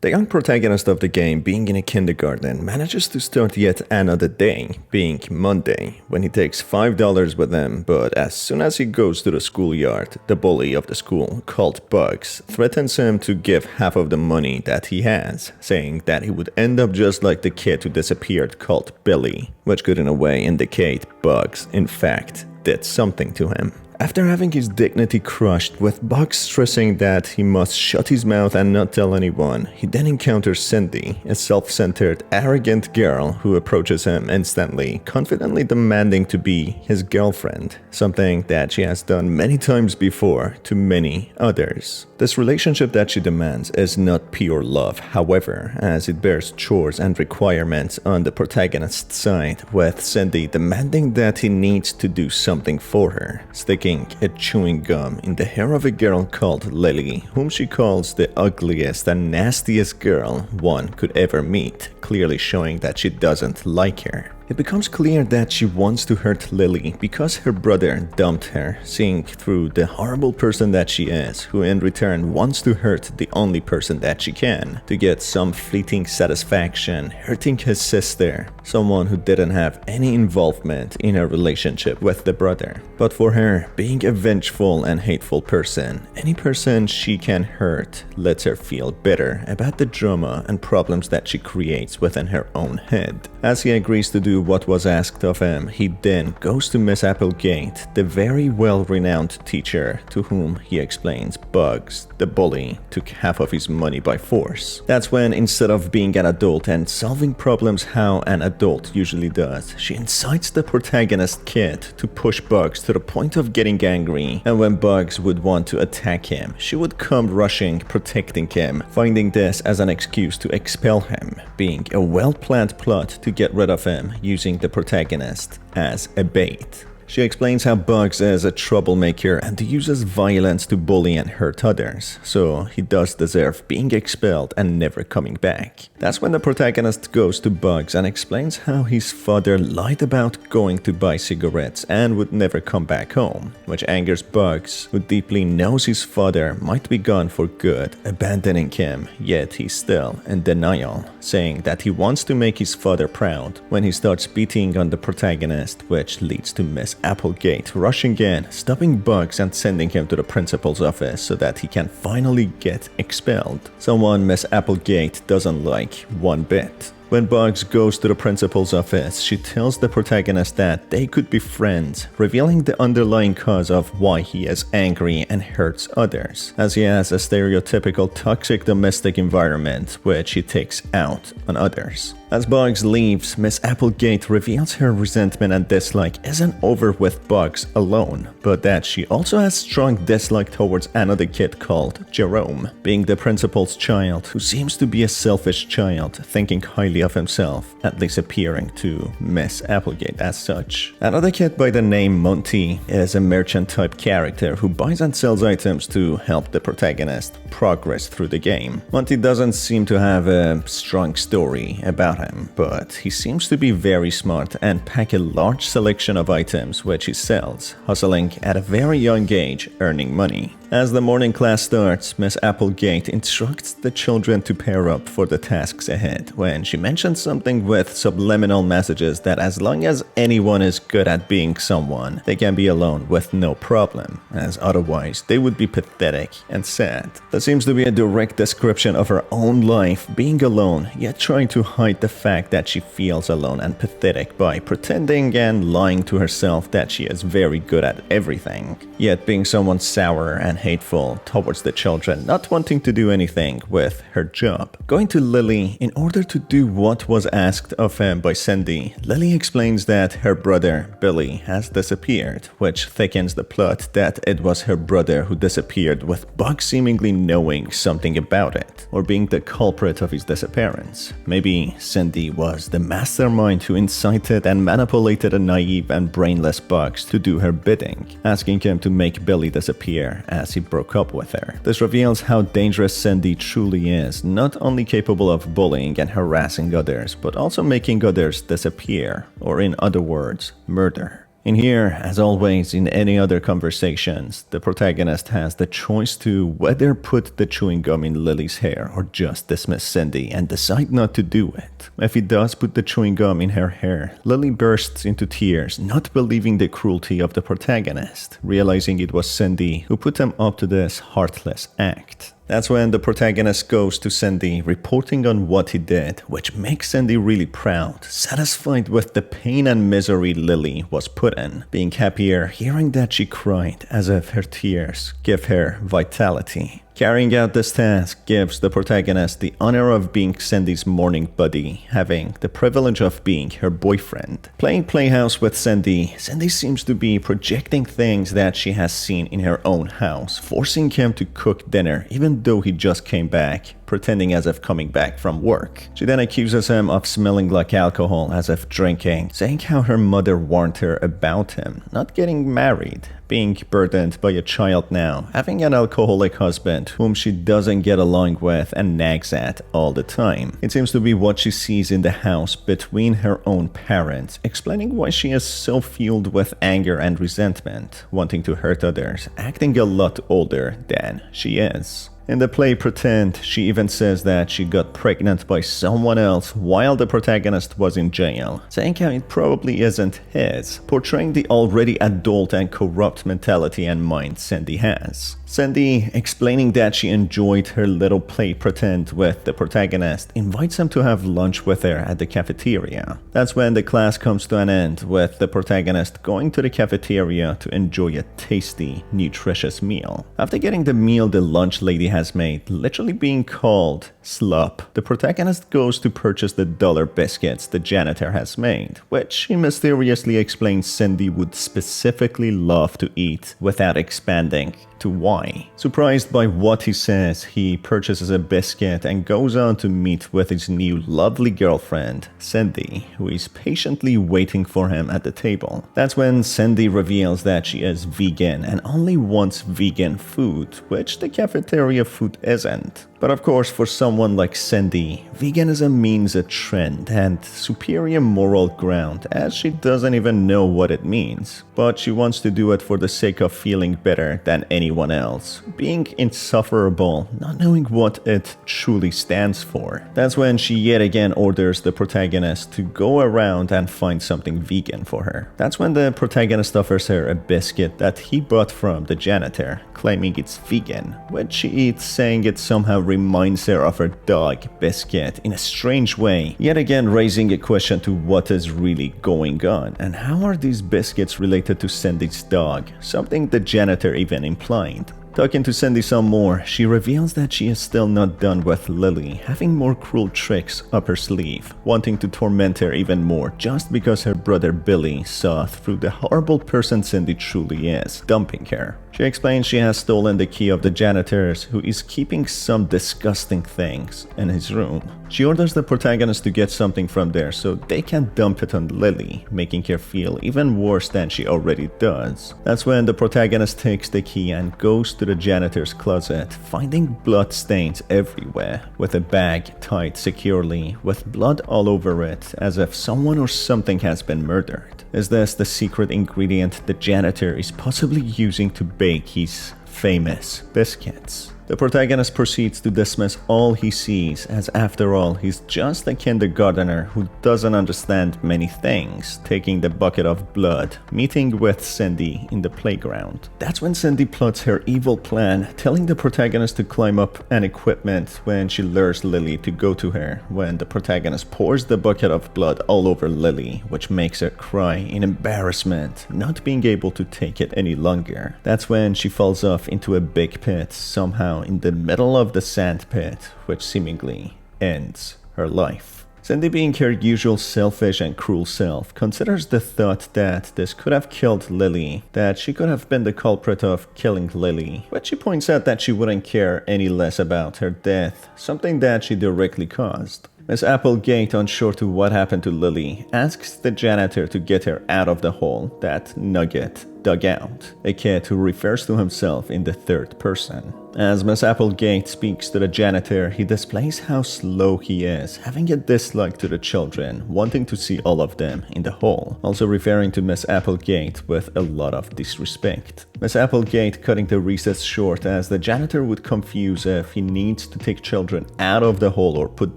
The young protagonist of the game, being in a kindergarten, manages to start yet another day, being Monday, when he takes $5 with him, but as soon as he goes to the schoolyard, the bully of the school, called Bugs, threatens him to give half of the money that he has, saying that he would end up just like the kid who disappeared called Billy, which could in a way indicate Bugs, in fact, did something to him. After having his dignity crushed, with Bugs stressing that he must shut his mouth and not tell anyone, he then encounters Cindy, a self-centered, arrogant girl who approaches him instantly, confidently demanding to be his girlfriend, something that she has done many times before to many others. This relationship that she demands is not pure love, however, as it bears chores and requirements on the protagonist's side, with Cindy demanding that he needs to do something for her, sticking a chewing gum in the hair of a girl called Lily, whom she calls the ugliest and nastiest girl one could ever meet, clearly showing that she doesn't like her. It becomes clear that she wants to hurt Lily because her brother dumped her, seeing through the horrible person that she is, who in return wants to hurt the only person that she can, to get some fleeting satisfaction, hurting his sister, someone who didn't have any involvement in her relationship with the brother. But for her, being a vengeful and hateful person, any person she can hurt lets her feel bitter about the drama and problems that she creates within her own head. As he agrees to do what was asked of him, he then goes to Miss Applegate, the very well-renowned teacher, to whom he explains Bugs, the bully, took half of his money by force. That's when, instead of being an adult and solving problems how an adult usually does, she incites the protagonist kid to push Bugs to the point of getting angry, and when Bugs would want to attack him, she would come rushing, protecting him, finding this as an excuse to expel him, being a well-planned plot to get rid of him, using the protagonist as a bait. She explains how Bugs is a troublemaker and uses violence to bully and hurt others, so he does deserve being expelled and never coming back. That's when the protagonist goes to Bugs and explains how his father lied about going to buy cigarettes and would never come back home, which angers Bugs, who deeply knows his father might be gone for good, abandoning him, yet he's still in denial, saying that he wants to make his father proud when he starts beating on the protagonist, which leads to Miss Applegate rushing in, stopping Bugs and sending him to the principal's office so that he can finally get expelled. Someone Miss Applegate doesn't like one bit. When Bugs goes to the principal's office, she tells the protagonist that they could be friends, revealing the underlying cause of why he is angry and hurts others, as he has a stereotypical toxic domestic environment which he takes out on others. As Bugs leaves, Miss Applegate reveals her resentment and dislike isn't over with Bugs alone, but that she also has strong dislike towards another kid called Jerome, being the principal's child, who seems to be a selfish child, thinking highly of himself, at least appearing to Miss Applegate as such. Another kid by the name Monty is a merchant-type character who buys and sells items to help the protagonist progress through the game. Monty doesn't seem to have a strong story about him, but he seems to be very smart and pack a large selection of items which he sells, hustling at a very young age, earning money. As the morning class starts, Miss Applegate instructs the children to pair up for the tasks ahead, when she mentions something with subliminal messages that as long as anyone is good at being someone, they can be alone with no problem, as otherwise they would be pathetic and sad. That seems to be a direct description of her own life, being alone, yet trying to hide the fact that she feels alone and pathetic by pretending and lying to herself that she is very good at everything, yet being someone sour and hateful towards the children, not wanting to do anything with her job. Going to Lily in order to do what was asked of him by Cindy, Lily explains that her brother Billy has disappeared, which thickens the plot that it was her brother who disappeared, with Bugs seemingly knowing something about it, or being the culprit of his disappearance. Maybe Cindy was the mastermind who incited and manipulated a naive and brainless Bugs to do her bidding, asking him to make Billy disappear as he broke up with her. This reveals how dangerous Cindy truly is, not only capable of bullying and harassing others, but also making others disappear, or in other words, murder. In here, as always in any other conversations, the protagonist has the choice to whether put the chewing gum in Lily's hair or just dismiss Cindy and decide not to do it. If he does put the chewing gum in her hair, Lily bursts into tears, not believing the cruelty of the protagonist, realizing it was Cindy who put them up to this heartless act. That's when the protagonist goes to Cindy, reporting on what he did, which makes Cindy really proud, satisfied with the pain and misery Lily was put in, being happier hearing that she cried as if her tears give her vitality. Carrying out this task gives the protagonist the honor of being Cindy's morning buddy, having the privilege of being her boyfriend. Playing playhouse with Cindy, Cindy seems to be projecting things that she has seen in her own house, forcing him to cook dinner even though he just came back, pretending as if coming back from work. She then accuses him of smelling like alcohol as if drinking, saying how her mother warned her about him, not getting married, being burdened by a child now, having an alcoholic husband whom she doesn't get along with and nags at all the time. It seems to be what she sees in the house between her own parents, explaining why she is so fueled with anger and resentment, wanting to hurt others, acting a lot older than she is. In the play Pretend, she even says that she got pregnant by someone else while the protagonist was in jail, saying how it probably isn't his, portraying the already adult and corrupt mentality and mind Cindy has. Cindy, explaining that she enjoyed her little play Pretend with the protagonist, invites him to have lunch with her at the cafeteria. That's when the class comes to an end, with the protagonist going to the cafeteria to enjoy a tasty, nutritious meal. After getting the meal the lunch lady has made literally being called slop, the protagonist goes to purchase the dollar biscuits the janitor has made, which he mysteriously explains Cindy would specifically love to eat without expanding to why. Surprised by what he says, he purchases a biscuit and goes on to meet with his new lovely girlfriend, Cindy, who is patiently waiting for him at the table. That's when Cindy reveals that she is vegan and only wants vegan food, which the cafeteria food isn't. But of course, for someone like Cindy, veganism means a trend and superior moral ground, as she doesn't even know what it means. But she wants to do it for the sake of feeling better than anyone else, being insufferable, not knowing what it truly stands for. That's when she yet again orders the protagonist to go around and find something vegan for her. That's when the protagonist offers her a biscuit that he bought from the janitor, claiming it's vegan, which she eats, saying it somehow reminds her of her dog, Biscuit, in a strange way, yet again raising a question to what is really going on, and how are these biscuits related to Cindy's dog, something the janitor even implied. Talking to Cindy some more, she reveals that she is still not done with Lily, having more cruel tricks up her sleeve, wanting to torment her even more just because her brother Billy saw through the horrible person Cindy truly is, dumping her. She explains she has stolen the key of the janitor's, who is keeping some disgusting things in his room. She orders the protagonist to get something from there so they can dump it on Lily, making her feel even worse than she already does. That's when the protagonist takes the key and goes to the janitor's closet, finding blood stains everywhere, with a bag tied securely, with blood all over it, as if someone or something has been murdered. Is this the secret ingredient the janitor is possibly using to bake his famous biscuits? The protagonist proceeds to dismiss all he sees, as after all, he's just a kindergartner who doesn't understand many things, taking the bucket of blood, meeting with Cindy in the playground. That's when Cindy plots her evil plan, telling the protagonist to climb up an equipment when she lures Lily to go to her, when the protagonist pours the bucket of blood all over Lily, which makes her cry in embarrassment, not being able to take it any longer. That's when she falls off into a big pit, somehow in the middle of the sand pit, which seemingly ends her life. Cindy, being her usual selfish and cruel self, considers the thought that this could have killed Lily, that she could have been the culprit of killing Lily, but she points out that she wouldn't care any less about her death, something that she directly caused. Miss Applegate, unsure to what happened to Lily, asks the janitor to get her out of the hole that Nugget dug out, a kid who refers to himself in the third person. As Miss Applegate speaks to the janitor, he displays how slow he is, having a dislike to the children, wanting to see all of them in the hole, also referring to Miss Applegate with a lot of disrespect. Miss Applegate cutting the recess short as the janitor would confuse if he needs to take children out of the hole or put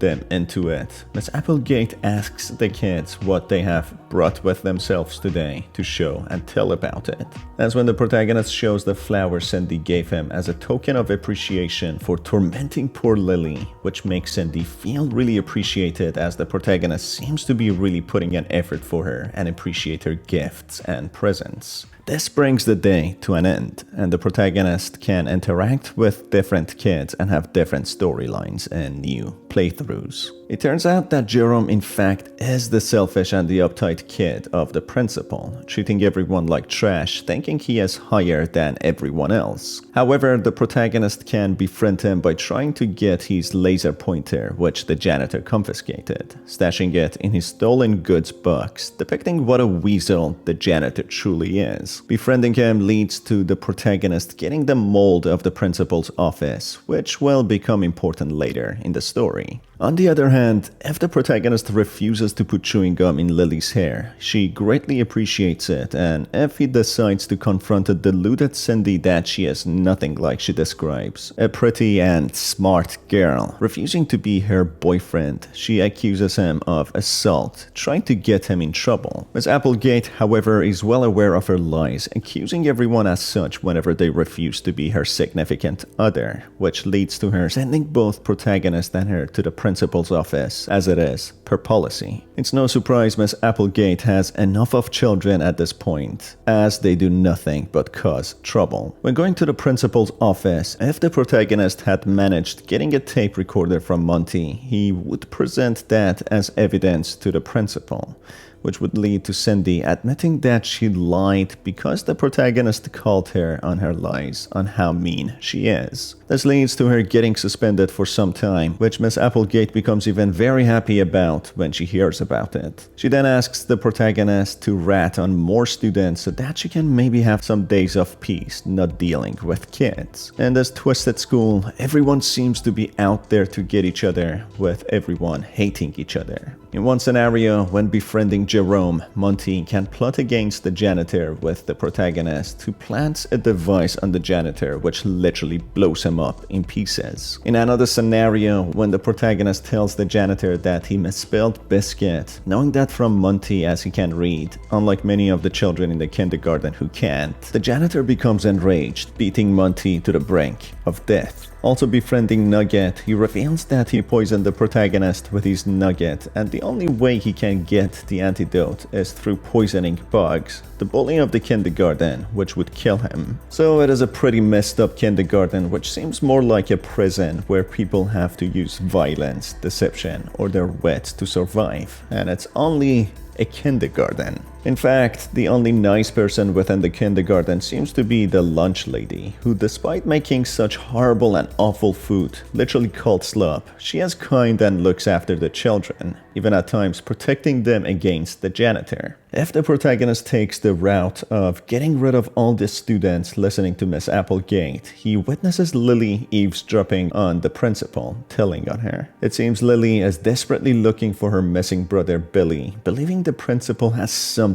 them into it. Miss Applegate asks the kids what they have brought with themselves today to show and tell about it. That's when the protagonist shows the flowers Cindy gave him as a token of appreciation for tormenting poor Lily, which makes Cindy feel really appreciated as the protagonist seems to be really putting an effort for her and appreciate her gifts and presents. This brings the day to an end, and the protagonist can interact with different kids and have different storylines and new playthroughs. It turns out that Jerome in fact is the selfish and the uptight kid of the principal, treating everyone like trash, thinking he is higher than everyone else. However, the protagonist can befriend him by trying to get his laser pointer, which the janitor confiscated, stashing it in his stolen goods box, depicting what a weasel the janitor truly is. Befriending him leads to the protagonist getting the mold of the principal's office, which will become important later in the story. On the other hand, if the protagonist refuses to put chewing gum in Lily's hair, she greatly appreciates it, and if he decides to confront a deluded Cindy that she is nothing like she describes, a pretty and smart girl, refusing to be her boyfriend, she accuses him of assault, trying to get him in trouble. Miss Applegate, however, is well aware of her lies, accusing everyone as such whenever they refuse to be her significant other, which leads to her sending both protagonist and her to the principal's office, as it is per policy. It's no surprise Miss Applegate has enough of children at this point, as they do nothing but cause trouble. When going to the principal's office, if the protagonist had managed getting a tape recorder from Monty, he would present that as evidence to the principal, which would lead to Cindy admitting that she lied because the protagonist called her on her lies on how mean she is. This leads to her getting suspended for some time, which Miss Applegate becomes even very happy about when she hears about it. She then asks the protagonist to rat on more students so that she can maybe have some days of peace not dealing with kids. In this twisted school, everyone seems to be out there to get each other, with everyone hating each other. In one scenario, when befriending Jerome, Monty can plot against the janitor with the protagonist, who plants a device on the janitor which literally blows him up in pieces. In another scenario, when the protagonist tells the janitor that he misspelled biscuit, knowing that from Monty as he can read, unlike many of the children in the kindergarten who can't, the janitor becomes enraged, beating Monty to the brink of death. Also befriending Nugget, he reveals that he poisoned the protagonist with his nugget, and the only way he can get the antidote is through poisoning Bugs, the bully of the kindergarten, which would kill him. So it is a pretty messed up kindergarten, which seems more like a prison where people have to use violence, deception, or their wit to survive, and it's only a kindergarten. In fact, the only nice person within the kindergarten seems to be the lunch lady, who despite making such horrible and awful food, literally cold slop, she is kind and looks after the children, even at times protecting them against the janitor. If the protagonist takes the route of getting rid of all the students listening to Miss Applegate, he witnesses Lily eavesdropping on the principal, telling on her. It seems Lily is desperately looking for her missing brother Billy, believing the principal has something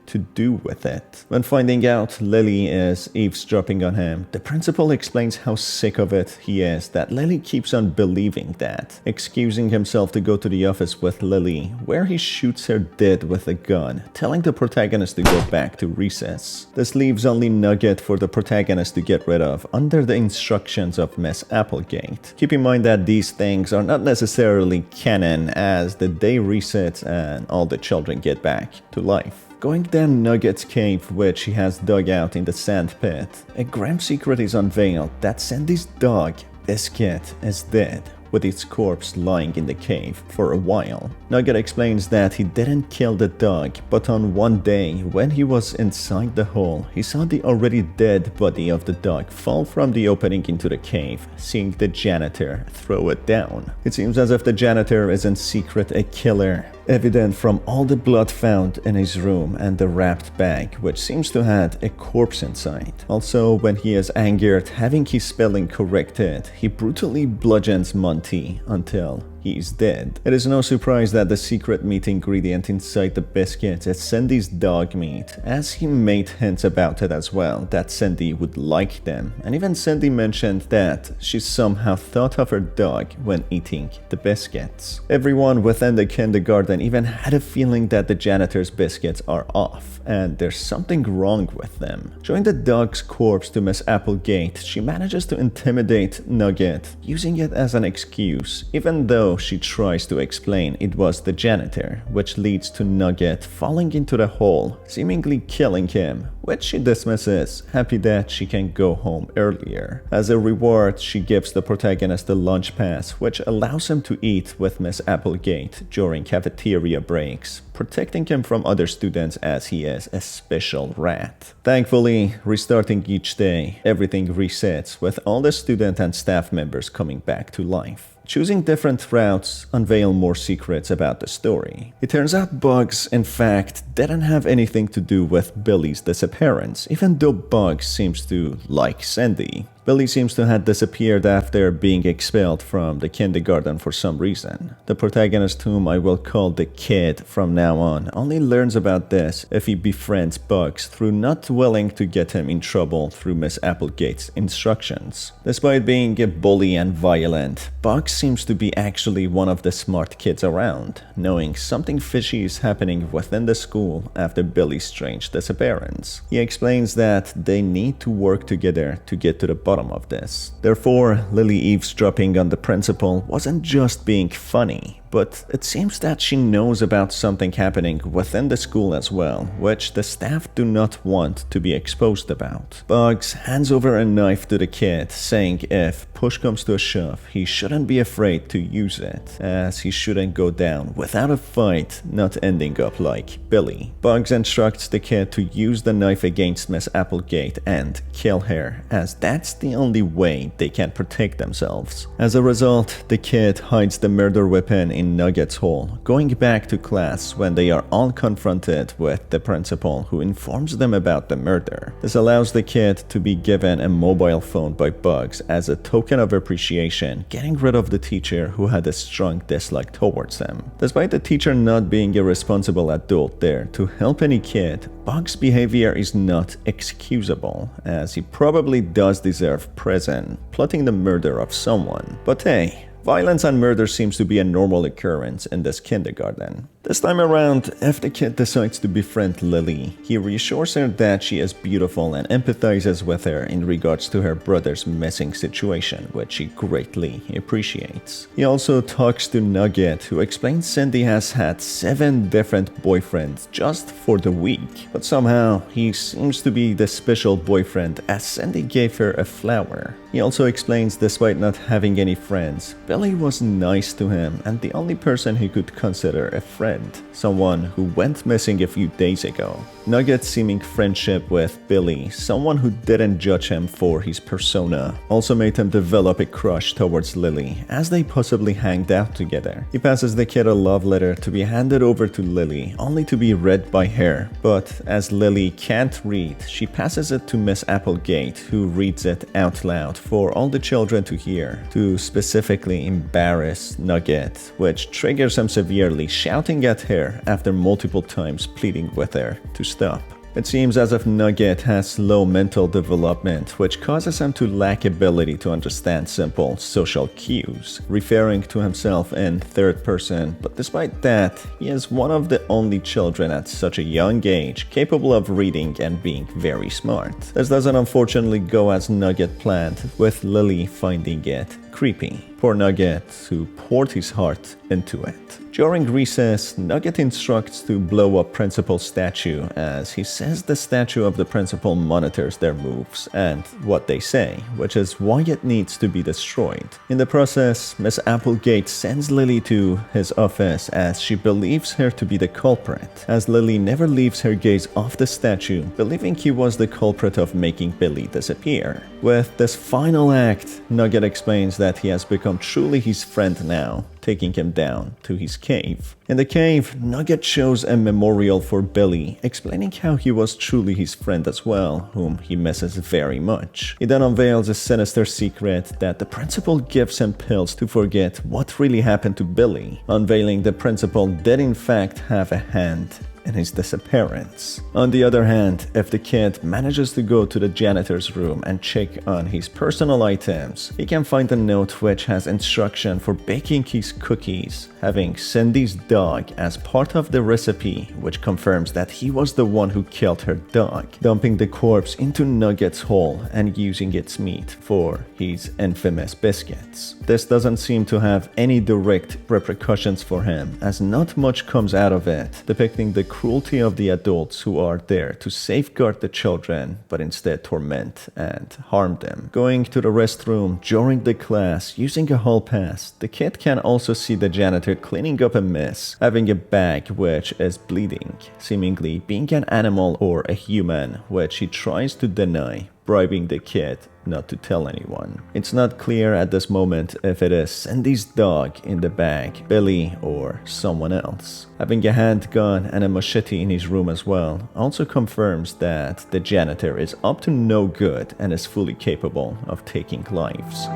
to do with it. When finding out Lily is eavesdropping on him, the principal explains how sick of it he is that Lily keeps on believing that, excusing himself to go to the office with Lily, where he shoots her dead with a gun, telling the protagonist to go back to recess. This leaves only Nugget for the protagonist to get rid of under the instructions of Miss Applegate. Keep in mind that these things are not necessarily canon, as the day resets and all the children get back to life. Going down Nugget's cave, which he has dug out in the sand pit, a grim secret is unveiled that Sandy's dog, Biscuit, is dead, with its corpse lying in the cave for a while. Nugget explains that he didn't kill the dog, but on one day, when he was inside the hole, he saw the already dead body of the dog fall from the opening into the cave, seeing the janitor throw it down. It seems as if the janitor is in secret a killer, evident from all the blood found in his room and the wrapped bag, which seems to have a corpse inside. Also, when he is angered, having his spelling corrected, he brutally bludgeons Monty until he's dead. It is no surprise that the secret meat ingredient inside the biscuits is Cindy's dog meat, as he made hints about it as well, that Cindy would like them, and even Cindy mentioned that she somehow thought of her dog when eating the biscuits. Everyone within the kindergarten even had a feeling that the janitor's biscuits are off, and there's something wrong with them. Showing the dog's corpse to Miss Applegate, she manages to intimidate Nugget, using it as an excuse, even though she tries to explain it was the janitor, which leads to Nugget falling into the hole, seemingly killing him, which she dismisses, happy that she can go home earlier. As a reward, she gives the protagonist a lunch pass, which allows him to eat with Miss Applegate during cafeteria breaks, protecting him from other students as he is a special rat. Thankfully, restarting each day, everything resets with all the student and staff members coming back to life. Choosing different routes unveil more secrets about the story. It turns out Bugs, in fact, didn't have anything to do with Billy's disappearance, even though Bugs seems to like Cindy. Billy seems to have disappeared after being expelled from the kindergarten for some reason. The protagonist, whom I will call the Kid from now on, only learns about this if he befriends Bugs through not willing to get him in trouble through Miss Applegate's instructions. Despite being a bully and violent, Bugs seems to be actually one of the smart kids around, knowing something fishy is happening within the school after Billy's strange disappearance. He explains that they need to work together to get to the bottom of this. Therefore, Lily eavesdropping on the principal wasn't just being funny, but it seems that she knows about something happening within the school as well, which the staff do not want to be exposed about. Bugs hands over a knife to the kid, saying if push comes to a shove, he shouldn't be afraid to use it, as he shouldn't go down without a fight not ending up like Billy. Bugs instructs the kid to use the knife against Miss Applegate and kill her, as that's the only way they can protect themselves. As a result, the kid hides the murder weapon in Nugget's hole, going back to class when they are all confronted with the principal, who informs them about the murder. This allows the kid to be given a mobile phone by Bugs as a token of appreciation, getting rid of the teacher who had a strong dislike towards them. Despite the teacher not being a responsible adult there to help any kid, Bugs' behavior is not excusable, as he probably does deserve prison, plotting the murder of someone. But hey, violence and murder seems to be a normal occurrence in this kindergarten. This time around, if the kid decides to befriend Lily, he reassures her that she is beautiful and empathizes with her in regards to her brother's missing situation, which she greatly appreciates. He also talks to Nugget, who explains Cindy has had 7 different boyfriends just for the week, but somehow he seems to be the special boyfriend as Cindy gave her a flower. He also explains despite not having any friends, Billy was nice to him and the only person he could consider a friend, someone who went missing a few days ago. Nugget's seeming friendship with Billy, someone who didn't judge him for his persona, also made him develop a crush towards Lily as they possibly hanged out together. He passes the kid a love letter to be handed over to Lily, only to be read by her, but as Lily can't read, she passes it to Miss Applegate, who reads it out loud for all the children to hear, to specifically embarrass Nugget, which triggers him severely, shouting at her after multiple times pleading with her to stop. It seems as if Nugget has slow mental development, which causes him to lack ability to understand simple social cues, referring to himself in third person, but despite that, he is one of the only children at such a young age capable of reading and being very smart. This doesn't unfortunately go as Nugget planned, with Lily finding it creepy. Poor Nugget, who poured his heart into it. During recess, Nugget instructs to blow up Principal's statue, as he says the statue of the principal monitors their moves and what they say, which is why it needs to be destroyed. In the process, Miss Applegate sends Lily to his office as she believes her to be the culprit, as Lily never leaves her gaze off the statue, believing he was the culprit of making Billy disappear. With this final act, Nugget explains that he has become truly his friend now, taking him down to his cave. In the cave, Nugget shows a memorial for Billy, explaining how he was truly his friend as well, whom he misses very much. He then unveils a sinister secret that the principal gives him pills to forget what really happened to Billy, unveiling the principal did in fact have a hand in his disappearance. On the other hand, if the kid manages to go to the janitor's room and check on his personal items, he can find a note which has instruction for baking his cookies, having Cindy's dog as part of the recipe, which confirms that he was the one who killed her dog, dumping the corpse into Nugget's hole and using its meat for his infamous biscuits. This doesn't seem to have any direct repercussions for him, as not much comes out of it, depicting the cruelty of the adults who are there to safeguard the children, but instead torment and harm them. Going to the restroom during the class using a hall pass, the kid can also see the janitor cleaning up a mess, having a bag which is bleeding, seemingly being an animal or a human, which he tries to deny, bribing the kid not to tell anyone. It's not clear at this moment if it is Cindy's dog in the bag, Billy, or someone else. Having a handgun and a machete in his room as well also confirms that the janitor is up to no good and is fully capable of taking lives.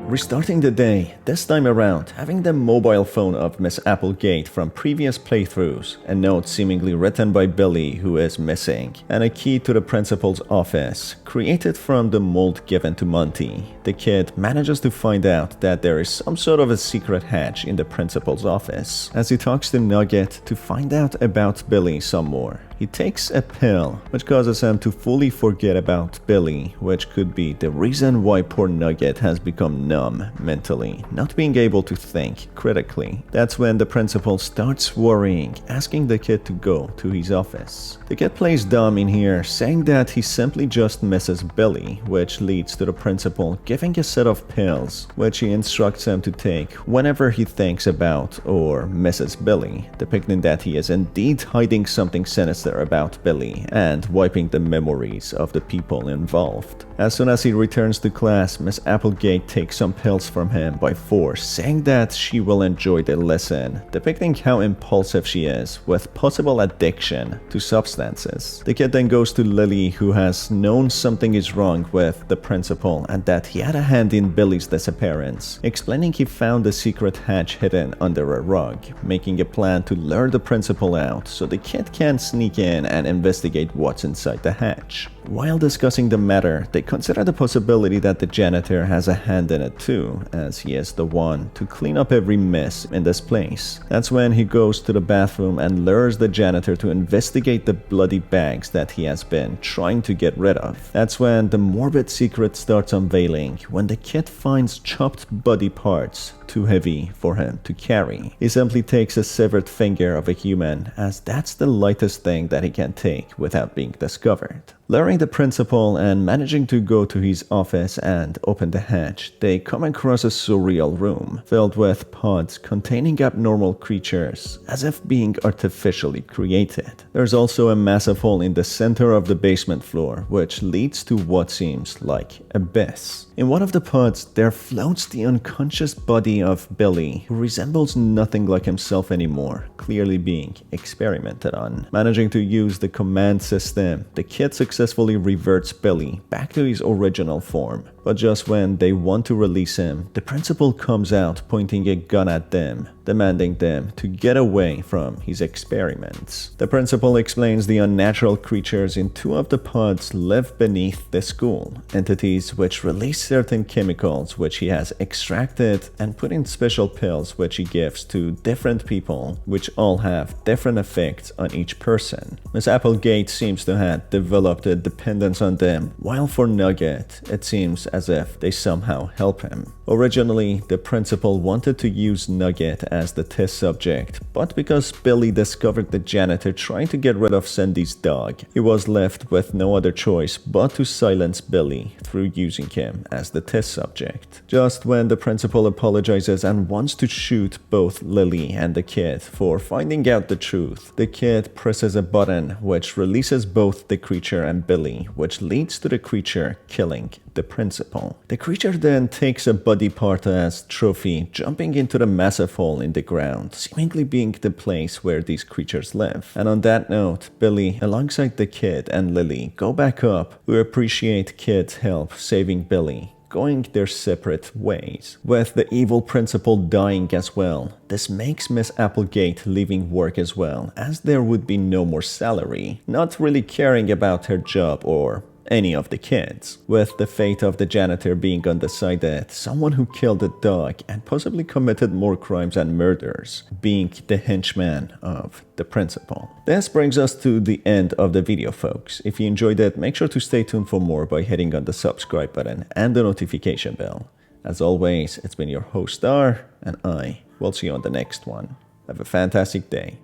Restarting the day, this time around, having the mobile phone of Miss Applegate from previous playthroughs, a note seemingly written by Billy who is missing, and a key to the principal's office, created from the mold given to Monty. The kid manages to find out that there is some sort of a secret hatch in the principal's office. As he talks to Nugget to find out about Billy some more, he takes a pill, which causes him to fully forget about Billy, which could be the reason why poor Nugget has become numb mentally, not being able to think critically. That's when the principal starts worrying, asking the kid to go to his office. The kid plays dumb in here, saying that he simply just misses Billy, which leads to the principal giving a set of pills, which he instructs him to take whenever he thinks about or misses Billy, depicting that he is indeed hiding something sinister about Billy and wiping the memories of the people involved. As soon as he returns to class, Miss Applegate takes some pills from him by force, saying that she will enjoy the lesson, depicting how impulsive she is with possible addiction to substances. The kid then goes to Lily, who has known something is wrong with the principal and that he had a hand in Billy's disappearance, explaining he found the secret hatch hidden under a rug, making a plan to lure the principal out so the kid can sneak in and investigate what's inside the hatch. While discussing the matter, they consider the possibility that the janitor has a hand in it too, as he is the one to clean up every mess in this place. That's when he goes to the bathroom and lures the janitor to investigate the bloody bags that he has been trying to get rid of. That's when the morbid secret starts unveiling, when the kid finds chopped body parts too heavy for him to carry. He simply takes a severed finger of a human, as that's the lightest thing that he can take without being discovered. Luring the principal and managing to go to his office and open the hatch, they come across a surreal room filled with pods containing abnormal creatures, as if being artificially created. There's also a massive hole in the center of the basement floor, which leads to what seems like an abyss. In one of the pods, there floats the unconscious body of Billy, who resembles nothing like himself anymore, clearly being experimented on. Managing to use the command system, the kid successfully reverts Billy back to his original form, But just when they want to release him, the principal comes out pointing a gun at them, demanding them to get away from his experiments. The principal explains the unnatural creatures in 2 of the pods live beneath the school, entities which release certain chemicals which he has extracted and put in special pills which he gives to different people, which all have different effects on each person. Miss Applegate seems to have developed a dependence on them, while for Nugget, it seems as if they somehow help him. Originally, the principal wanted to use Nugget as the test subject, but because Billy discovered the janitor trying to get rid of Cindy's dog, he was left with no other choice but to silence Billy through using him as the test subject. Just when the principal apologizes and wants to shoot both Lily and the kid for finding out the truth, the kid presses a button which releases both the creature and Billy, which leads to the creature killing the principal. The creature then takes a body part as trophy, jumping into the massive hole in the ground, seemingly being the place where these creatures live. And on that note, Billy, alongside the kid and Lily, go back up. We appreciate Kid's help saving Billy, going their separate ways, with the evil principal dying as well. This makes Miss Applegate leaving work as well, as there would be no more salary, not really caring about her job or any of the kids, with the fate of the janitor being undecided, someone who killed a dog and possibly committed more crimes and murders being the henchman of the principal. This brings us to the end of the video, folks. If you enjoyed it, make sure to stay tuned for more by hitting on the subscribe button and the notification bell. As always, it's been your host Star, and I will see you on the next one. Have a fantastic day.